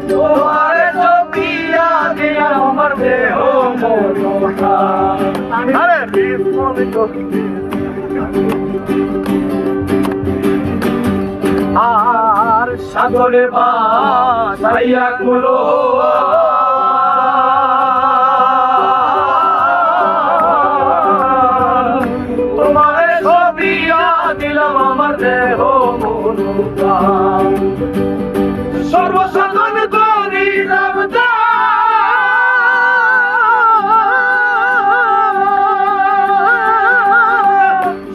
তোমারে জপিয়া দিয়া আমার দেহ মনটা আরে আর সাগরে ভাসাইয়া গুলো তোমারে ছবিয়া দিলাম আমার দেহ মনটা সর্বসাধন করিলাম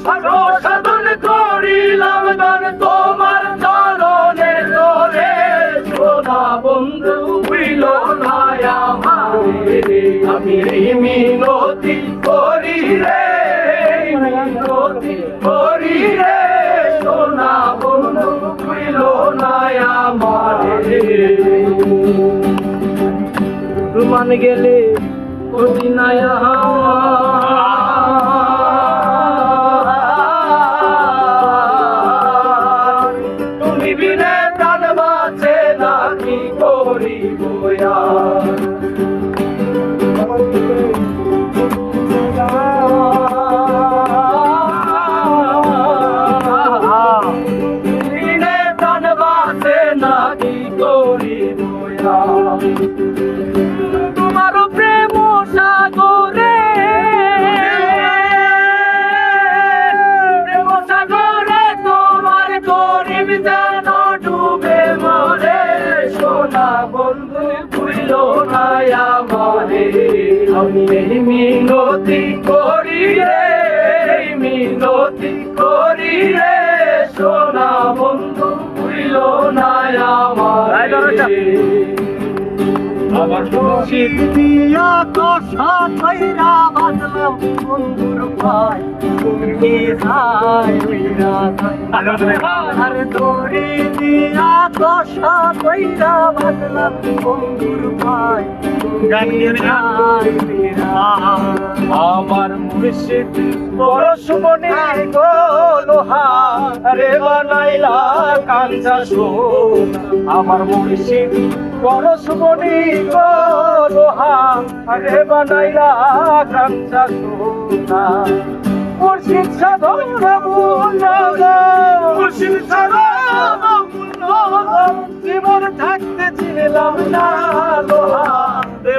সর্বসাধন করিলাম দান তোমার চরণে তোরে সোনা বন্ধু হইল না আমারে আমি মিনতি করি রে মিনতি করি রে সোনা বন্ধু হইল না আমারে রুমান গেলে ওদিনায়া তুমি বিনে প্রাণ বাঁচে না কি করিব বিনে প্রাণ বাঁচে না কি করিব তোমার প্রেম সাগরে প্রেম সাগরে তোমার গরিব যেন ডুবে মরে সোনা বন্ধু ভুইল না আমারে আমি মিনতি করি রে মিনতি করি রে সোনা বন্ধু ভুইল না আমারে আমার মুর্শিদ দিয়া কষা কইরা বাঁধলাম বন্ধুর ভাই তুমি হাই উইরা আর দড়ি দিয়া কষা কইরা বাঁধলাম বন্ধুর ভাই গান আমার মুর্শিদ পরশমণি গো লোহা রে বানাইলা কাঞ্চা সোনা আমার মুর্শিদ পরশমণি গো লোহা রে বানাইলা কাঞ্চা সোনা মুর্শিদ সাধন মুর্শিদ সাধন জীবন থাকতে ছিলাম না লোহা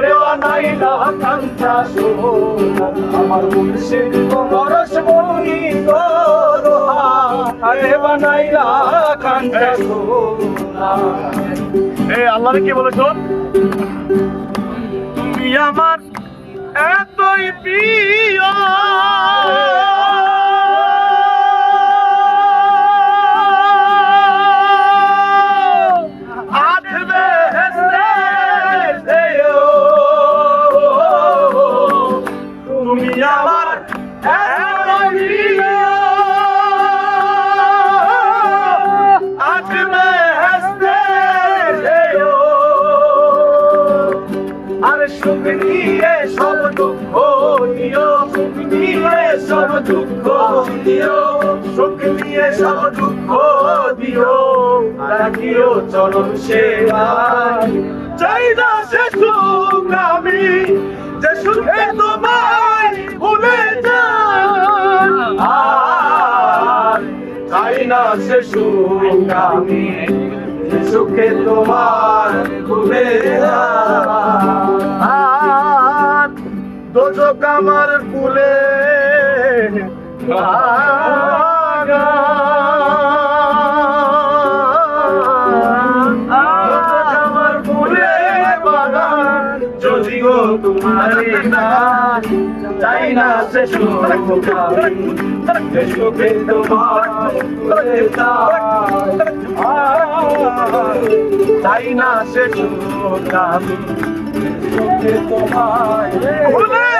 রে বানাইলা কাঞ্চা সোনা আমার মুর্শিদ পরশমণি গো লোহা রে বানাইলা কাঞ্চা সোনা আল্লাহরে কি বলে শোন তুমি আমার এতই প্রিয় তুমি আমার এতই প্রিয় সুখ নিয়ে সব দুঃখ দিও সুখ নিয়ে সব দুঃখ দিও সুখ নিয়ে সব দুঃখ দিও রাখিও চরণ সেবায় চাই না সে সুখ আমি যে সুখে তোমায় ভুলে যাই চাই না সে সুখ আমি যে সুখে তোমার ভুলে দোজক আমার ফুলে আমার ফুলে বাগান যদি গো তোমার চাই না সে সুখে তোমার চাই না সে সুখ আমি তোমায়